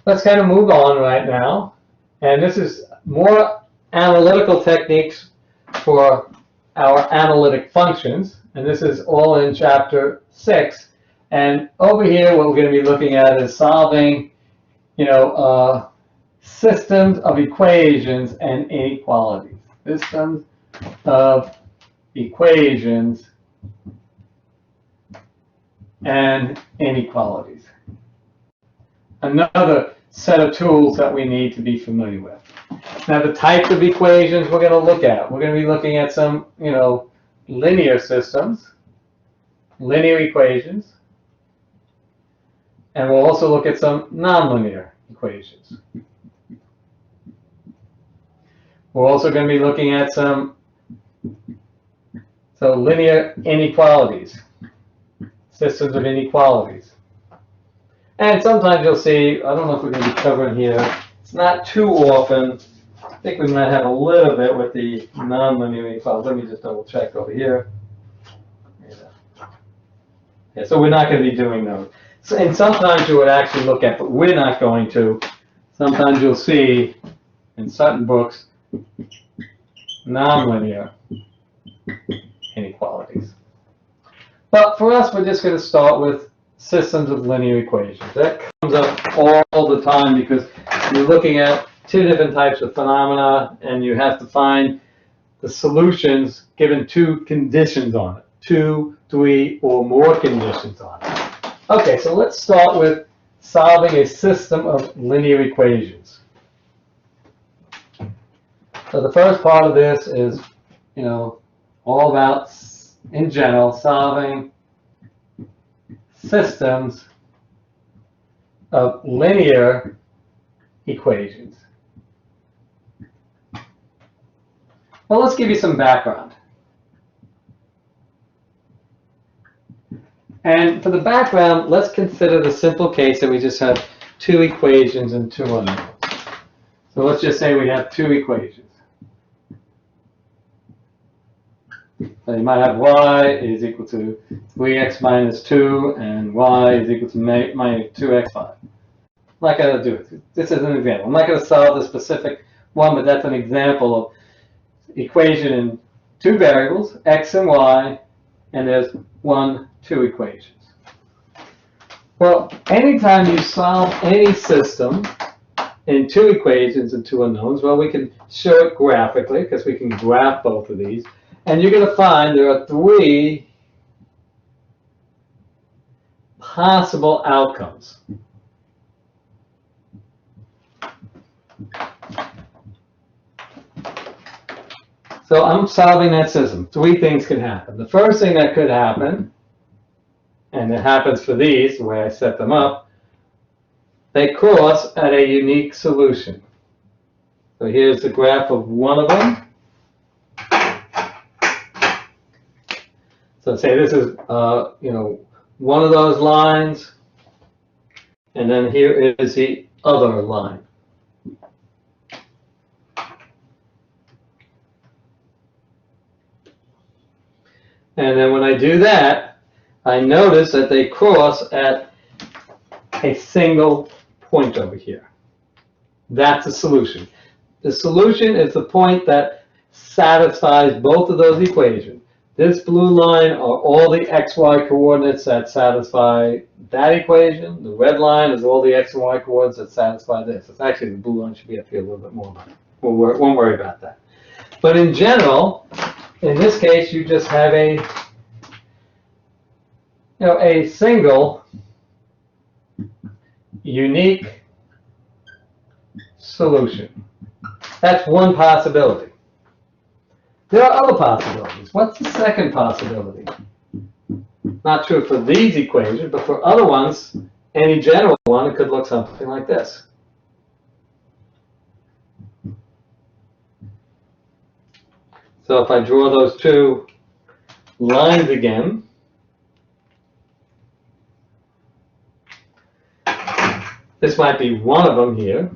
Let's kind of move on right now. And this is more analytical techniques for our analytic functions. And this is all in chapter 6. And over here, what we're going to be looking at is solving, systems of equations and inequalities. Systems of equations and inequalities. Another set of tools that we need to be familiar with. Now, the types of equations we're going to look at. We're going to be looking at some, linear systems, linear equations, and we'll also look at some nonlinear equations. We're also going to be looking at some linear inequalities, systems of inequalities. And sometimes you'll see, I don't know if we're going to be covering here, it's not too often. I think we might have a little bit with the nonlinear inequalities. Let me just double check over here. Yeah, so we're not going to be doing those. So, and sometimes you would actually look at, but we're not going to. Sometimes you'll see in certain books nonlinear inequalities. But for us, we're just going to start with systems of linear equations. That comes up all the time because you're looking at two different types of phenomena and you have to find the solutions given two conditions on it, 2, 3, or more conditions on it. Okay, so let's start with solving a system of linear equations. So the first part of this is, all about, in general, solving systems of linear equations. Well, let's give you some background. And for the background, let's consider the simple case that we just have two equations and two unknowns. So let's just say we have two equations. So you might have y is equal to 3x minus 2 and y is equal to minus 2x5. I'm not going to do it. This is an example. I'm not going to solve the specific one, but that's an example of equation in two variables, x and y, and there's 1, 2 equations. Well, anytime you solve any system in two equations and two unknowns, well, we can show it graphically because we can graph both of these. And you're going to find there are 3 possible outcomes. So I'm solving that system. 3 things can happen. The first thing that could happen, and it happens for these, the way I set them up, they cross at a unique solution. So here's the graph of one of them. So say this is, one of those lines, and then here is the other line. And then when I do that, I notice that they cross at a single point over here. That's the solution. The solution is the point that satisfies both of those equations. This blue line are all the xy coordinates that satisfy that equation. The red line is all the x and y coordinates that satisfy this. It's actually the blue line should be up here a little bit more, but won't worry about that. But in general, in this case, you just have a single unique solution. That's one possibility. There are other possibilities. What's the second possibility? Not true for these equations, but for other ones, any general one, it could look something like this. So if I draw those two lines again, this might be one of them here.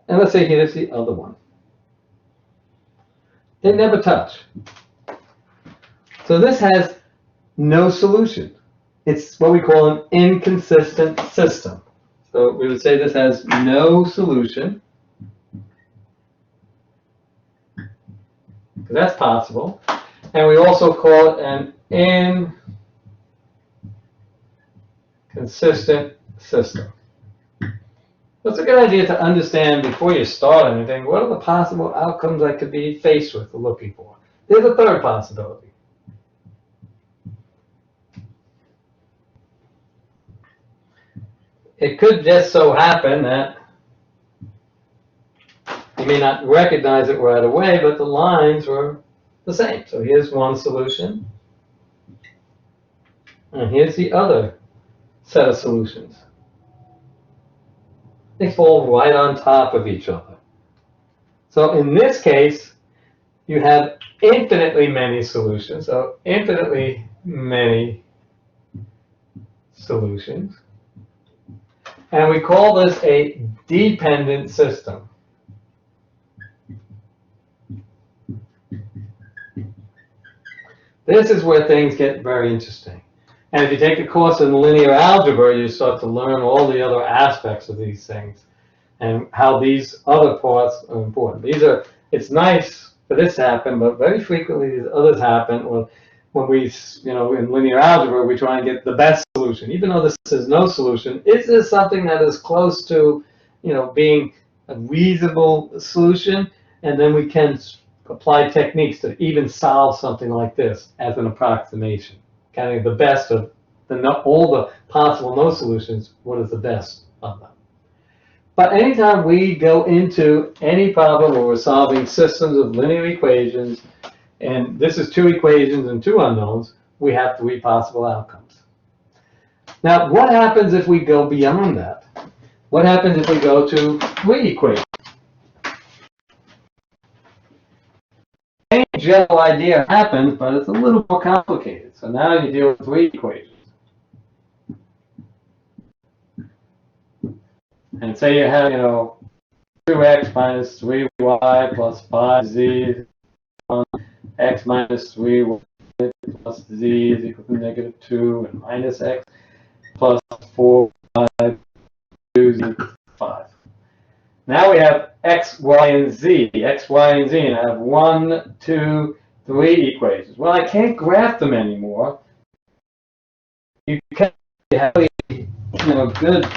And let's say here's the other one. They never touch. So this has no solution. It's what we call an inconsistent system. So we would say this has no solution, because that's possible. And we also call it an inconsistent system. So it's a good idea to understand before you start anything, what are the possible outcomes I could be faced with or looking for? There's a third possibility. It could just so happen that you may not recognize it right away, but the lines were the same. So here's one solution, and here's the other set of solutions. They fall right on top of each other. So in this case, you have infinitely many solutions. So infinitely many solutions. And we call this a dependent system. This is where things get very interesting. And if you take a course in linear algebra, you start to learn all the other aspects of these things and how these other parts are important. It's nice for this to happen, but very frequently these others happen when we, in linear algebra, we try and get the best solution. Even though this is no solution, is this something that is close to, being a reasonable solution? And then we can apply techniques to even solve something like this as an approximation. Kind of the best of all the possible no solutions, what is the best of them? But anytime we go into any problem where we're solving systems of linear equations, and this is two equations and two unknowns, we have three possible outcomes. Now, what happens if we go beyond that? What happens if we go to three equations? Same general idea happens, but it's a little more complicated. So now you deal with three equations. And say you have, 2x minus 3y plus 5z, x minus 3y plus z is equal to negative 2, and minus x plus 4y 2 is equal to 5. Now we have x, y, and z. X, y, and z, and I have 1, 2, 3 equations. Well, I can't graph them anymore. You can have good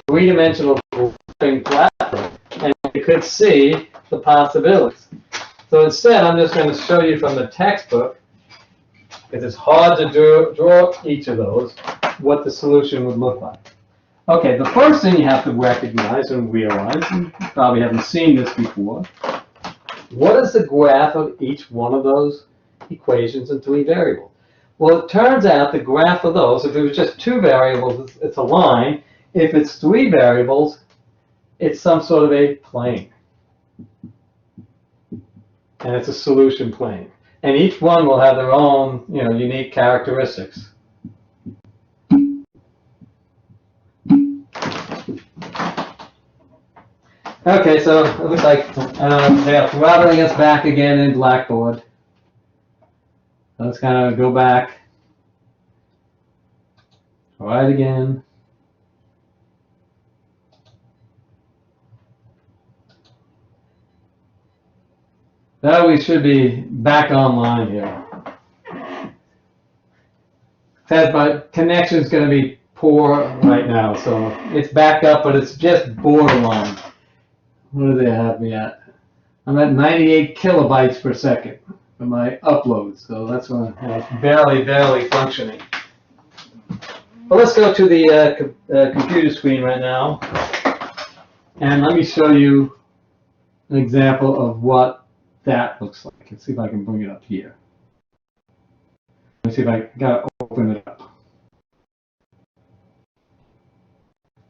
three-dimensional graphing platform, and you could see the possibilities. So instead, I'm just going to show you from the textbook, because it's hard to draw each of those, what the solution would look like. Okay, the first thing you have to recognize and realize, and you probably haven't seen this before, what is the graph of each one of those equations in three variables? Well, it turns out the graph of those, if it was just two variables, it's a line. If it's three variables, it's some sort of a plane. And it's a solution plane. And each one will have their own, unique characteristics. Okay, so it looks like they are throttling us back again in Blackboard. Let's kind of go back. Try it again. Now we should be back online here. But connection's going to be poor right now, so it's back up, but it's just borderline. What do they have me at? I'm at 98 kilobytes per second for my upload, so that's when it's barely functioning. Well, let's go to the computer screen right now, and let me show you an example of what that looks like. Let's see if I can bring it up here. Let's see if I gotta open it up.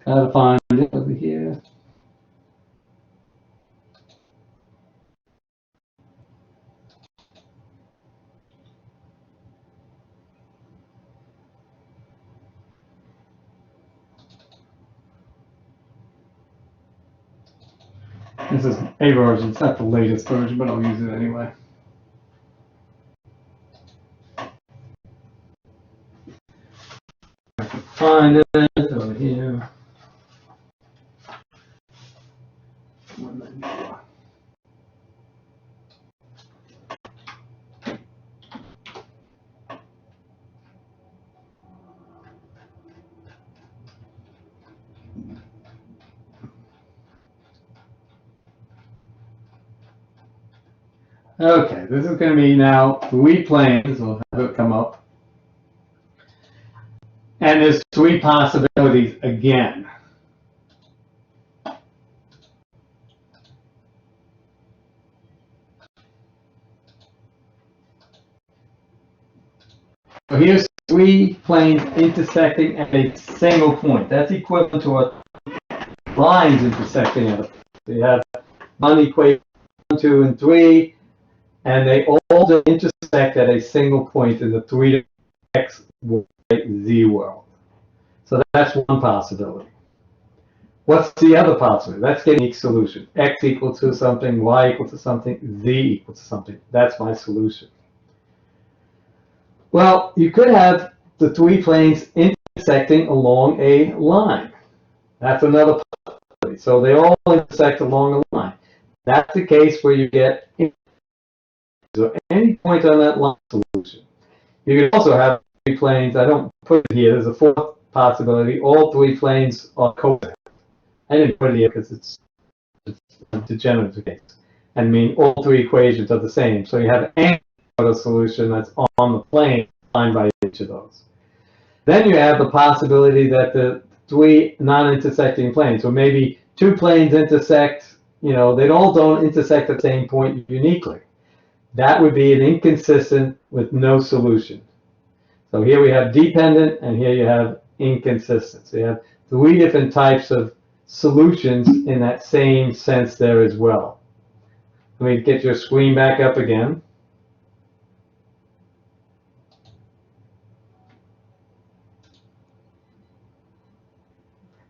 Gotta find it over here. This is a version. It's not the latest version, but I'll use it anyway. find it over here. 194. Okay, this is going to be now three planes. We'll have it come up. And there's three possibilities again. So here's three planes intersecting at a single point. That's equivalent to a lines intersecting at a point. So you have one equation 1, 2, and 3, and they all intersect at a single point in the 3 x, y, z world. So that's one possibility. What's the other possibility? Let's get a unique solution. X equal to something, y equal to something, z equal to something. That's my solution. Well, you could have the three planes intersecting along a line. That's another possibility. So they all intersect along a line. That's the case where you get so any point on that line solution. You can also have three planes. I don't put it here. There's a fourth possibility. All three planes are cosine. I didn't put it here because it's a degenerative case. I mean, all three equations are the same. So you have any other solution that's on the plane defined by each of those. Then you have the possibility that the three non-intersecting planes, or maybe two planes intersect, they all don't intersect at the same point uniquely. That would be an inconsistent with no solution. So here we have dependent, and here you have inconsistent. So you have three different types of solutions in that same sense there as well. Let me get your screen back up again.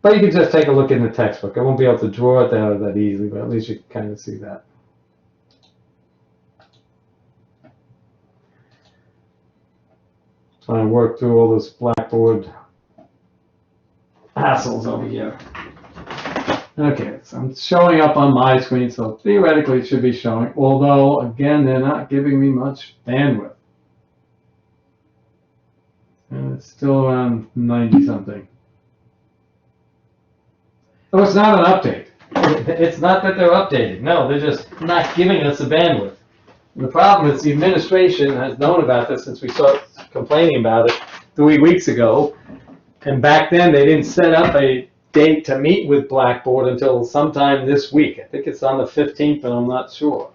But you can just take a look in the textbook. I won't be able to draw it out that easily, but at least you can kind of see that. Trying to work through all this Blackboard hassles over here. Okay, so I'm showing up on my screen, so theoretically it should be showing, although, again, they're not giving me much bandwidth. And it's still around 90-something. Oh, it's not an update. It's not that they're updating. No, they're just not giving us the bandwidth. The problem is the administration has known about this since we started complaining about it 3 weeks ago. And back then, they didn't set up a date to meet with Blackboard until sometime this week. I think it's on the 15th, and I'm not sure.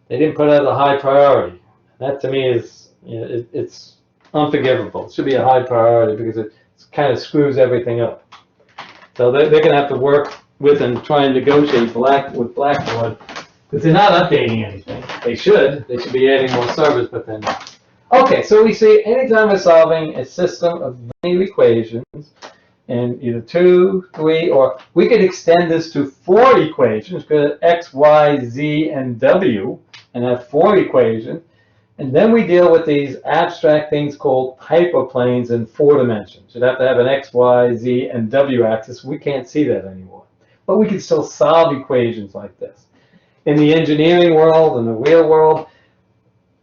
They didn't put it as a high priority. That, to me, is it's unforgivable. It should be a high priority because it kind of screws everything up. So they're going to have to work with and try and negotiate with Blackboard because they're not updating anything. They should. They should be adding more servers, but they're not. Okay, so we see anytime we're solving a system of linear equations in either 2, 3, or we could extend this to 4 equations, because x, y, z, and w, and have 4 equations. And then we deal with these abstract things called hyperplanes in 4 dimensions. You'd have to have an x, y, z, and w axis. We can't see that anymore. But we can still solve equations like this. In the engineering world, in the real world,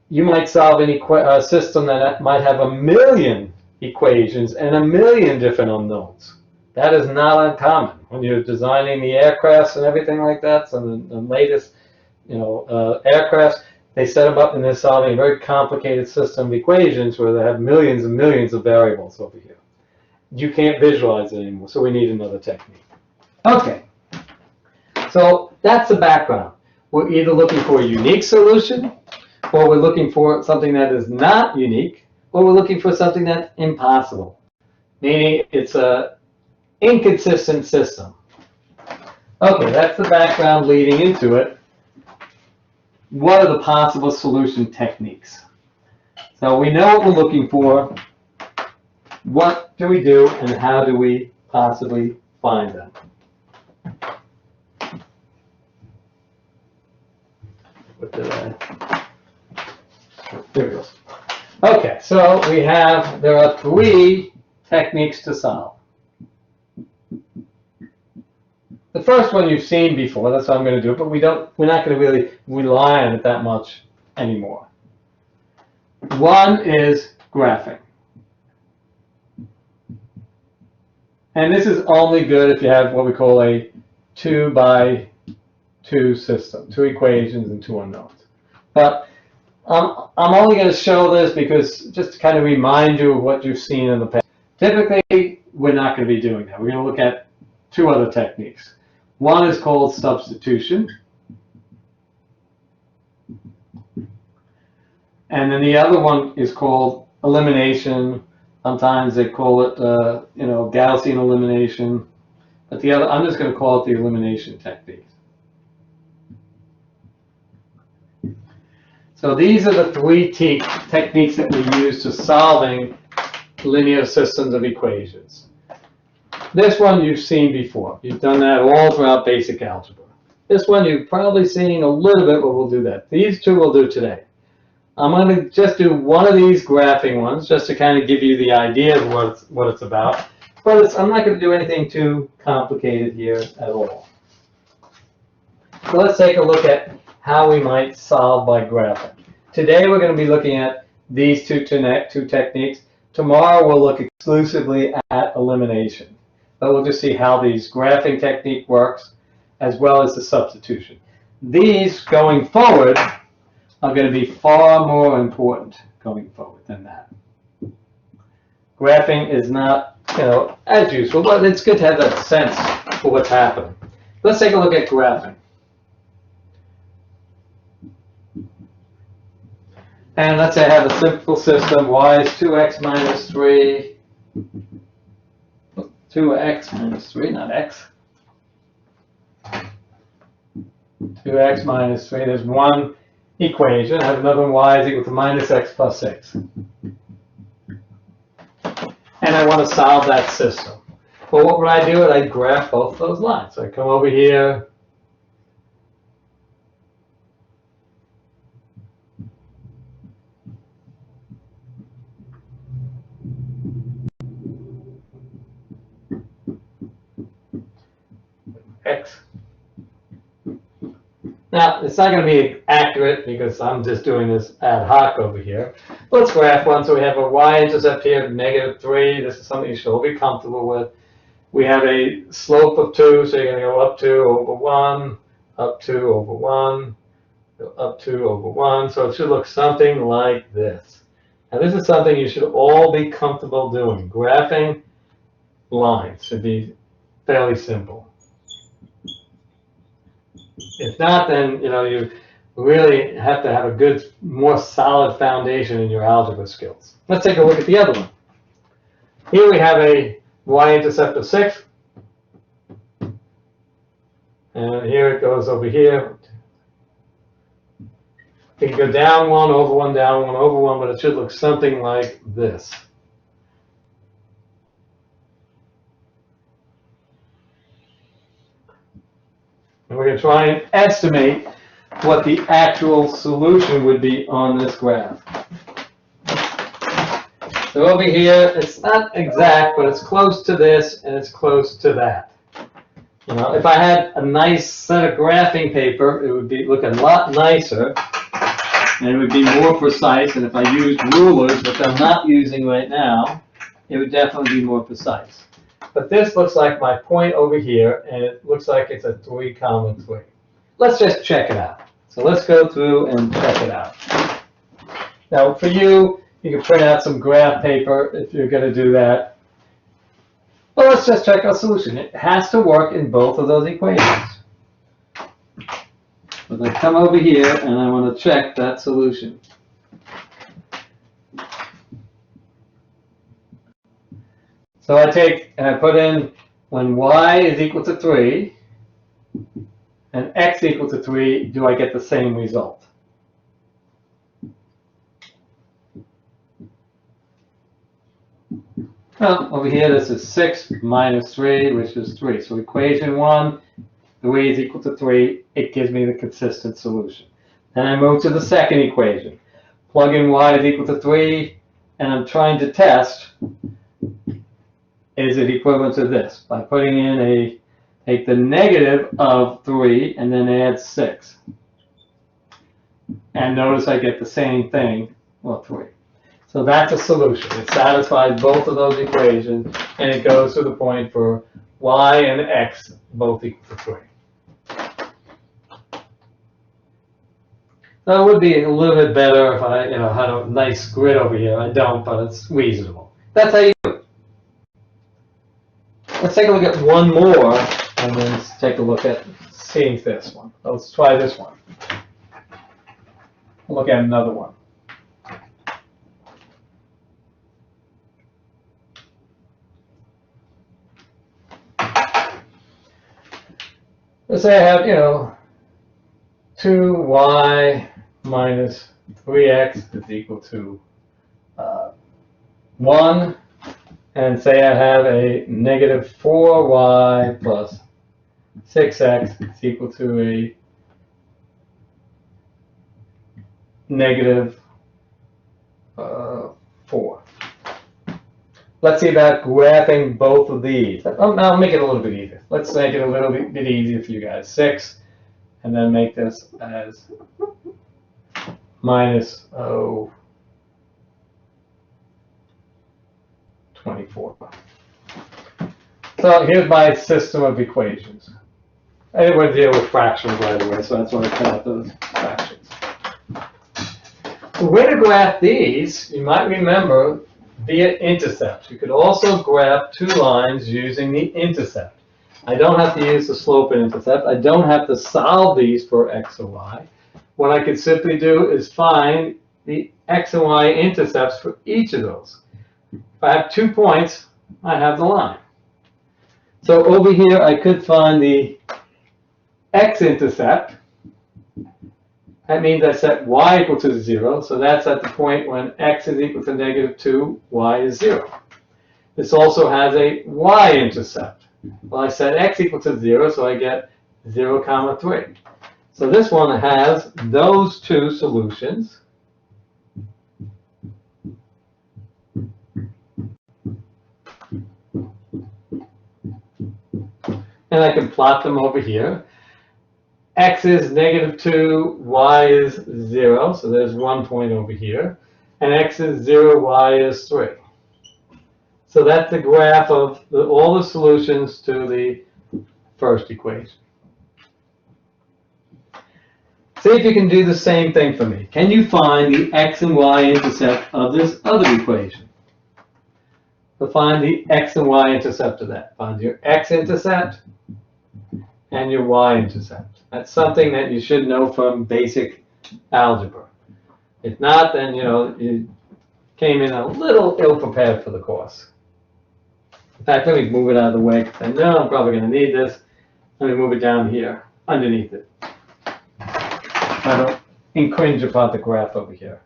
you might solve a system that might have 1,000,000 equations and 1,000,000 different unknowns. That is not uncommon when you're designing the aircrafts and everything like that. So the latest, aircrafts, they set them up and they're solving a very complicated system of equations where they have millions and millions of variables over here. You can't visualize it anymore, so we need another technique. Okay, so that's the background. We're either looking for a unique solution, or we're looking for something that is not unique, or we're looking for something that's impossible, meaning it's an inconsistent system. Okay, that's the background leading into it. What are the possible solution techniques? So we know what we're looking for. What do we do, and how do we possibly find them? What did I? There it goes. Okay, so there are 3 techniques to solve. The first one you've seen before, that's how I'm going to do it, but we're not going to really rely on it that much anymore. One is graphing. And this is only good if you have what we call a 2x2 system, 2 equations and 2 unknowns. But I'm only going to show this because just to kind of remind you of what you've seen in the past. Typically, we're not going to be doing that. We're going to look at 2 other techniques. One is called substitution. And then the other one is called elimination. Sometimes they call it, Gaussian elimination. But the other, I'm just going to call it the elimination technique. So these are the 3 techniques that we use to solving linear systems of equations. This one you've seen before. You've done that all throughout basic algebra. This one you've probably seen a little bit, but we'll do that. These 2 we'll do today. I'm going to just do one of these graphing ones just to kind of give you the idea of what it's about. But I'm not going to do anything too complicated here at all. So let's take a look at how we might solve by graphing. Today we're going to be looking at these two techniques. Tomorrow we'll look exclusively at elimination. But we'll just see how these graphing technique works as well as the substitution. These going forward are going to be far more important going forward than that. Graphing is not, as useful, but it's good to have that sense for what's happening. Let's take a look at graphing. And let's say I have a simple system. Y is 2x minus 3. 2x minus 3, not x. 2x minus 3. There's one equation. I have another one, y is equal to minus x plus 6. And I want to solve that system. Well, what would I do? I'd graph both those lines. So I come over here. X. Now, it's not going to be accurate because I'm just doing this ad hoc over here. Let's graph one. So we have a y-intercept here of -3. This is something you should all be comfortable with. We have a slope of 2, so you're going to go up 2 over 1, up 2 over 1, up 2 over 1. So it should look something like this. Now, this is something you should all be comfortable doing. Graphing lines should be fairly simple. If not, then you really have to have a good, more solid foundation in your algebra skills. Let's take a look at the other one. Here we have a y-intercept of 6. And here it goes over here. It can go down 1, over 1, down 1, over 1, but it should look something like this. And we're going to try and estimate what the actual solution would be on this graph. So over here, it's not exact, but it's close to this and it's close to that. If I had a nice set of graphing paper, it would look a lot nicer and it would be more precise. And if I used rulers, which I'm not using right now, it would definitely be more precise. But this looks like my point over here, and it looks like it's a 3, 3. Let's just check it out. So let's go through and check it out. Now, for you, you can print out some graph paper if you're going to do that. Well, let's just check our solution. It has to work in both of those equations. But I come over here, and I want to check that solution. So I take and I put in when y is equal to 3 and x equal to 3, do I get the same result? Well, over here this is 6 minus 3, which is 3. So equation 1, 3 is equal to 3. It gives me the consistent solution. Then I move to the second equation. Plug in y is equal to 3, and I'm trying to test, is it equivalent to this? By putting in Take the negative of 3 and then add 6. And notice I get the same thing, well, 3. So that's a solution. It satisfies both of those equations, and it goes to the point for y and x both equal to 3. So it would be a little bit better if I, had a nice grid over here. I don't, but it's reasonable. That's how you do it. Let's take a look at one more, and then take a look at seeing this one. Let's try this one. We'll look at another one. Let's say I have, 2y minus 3x is equal to 1. And say I have a negative 4y plus 6x is equal to a negative 4. Let's see about graphing both of these. I'll make it a little bit easier. Let's make it a little bit easier for you guys. 6, and then make this as minus 24. So here's my system of equations. I didn't want to deal with fractions right away, so that's why I cut out those fractions. The way to graph these, you might remember, via intercepts. You could also graph two lines using the intercept. I don't have to use the slope and intercept. I don't have to solve these for x or y. What I could simply do is find the x and y intercepts for each of those. If I have 2 points, I have the line. So over here, I could find the x-intercept. That means I set y equal to 0, so that's at the point when x is equal to negative 2, y is 0. This also has a y-intercept. Well, I set x equal to 0, so I get 0, 3. So this one has those two solutions. And I can plot them over here. X is negative 2, y is 0, so there's 1 point over here. And x is 0, y is 3. So that's the graph of all the solutions to the first equation. See if you can do the same thing for me. Can you find the x and y intercept of this other equation? So find the x and y intercept of that. Find your x-intercept and your y-intercept. That's something that you should know from basic algebra. If not, then you came in a little ill-prepared for the course. In fact, let me move it out of the way because I know I'm probably going to need this. Let me move it down here, underneath it. I don't infringe upon the graph over here.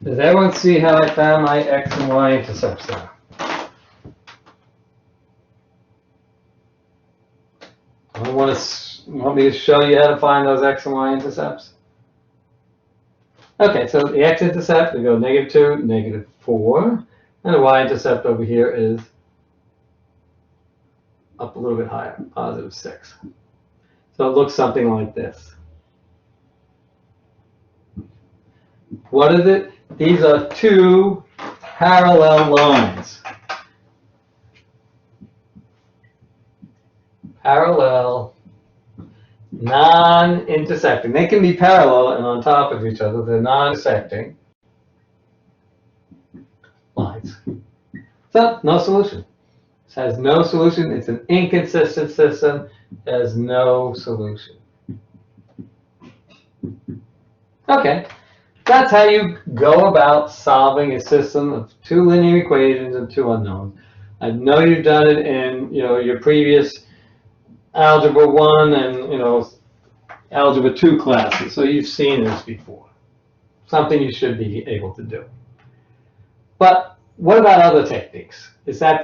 Does everyone see how I found my x and y intercepts there? Want me to show you how to find those x and y intercepts? Okay, so the x-intercept, we go negative 2, negative 4, and the y-intercept over here is up a little bit higher, positive 6. So it looks something like this. What is it? These are two parallel lines. Parallel, non-intersecting. They can be parallel and on top of each other. They're non-intersecting lines. So, no solution. This has no solution. It's an inconsistent system. It has no solution. Okay. That's how you go about solving a system of two linear equations and two unknowns. I know you've done it in your previous Algebra 1 and Algebra 2 classes, so you've seen this before. Something you should be able to do. But what about other techniques? Is that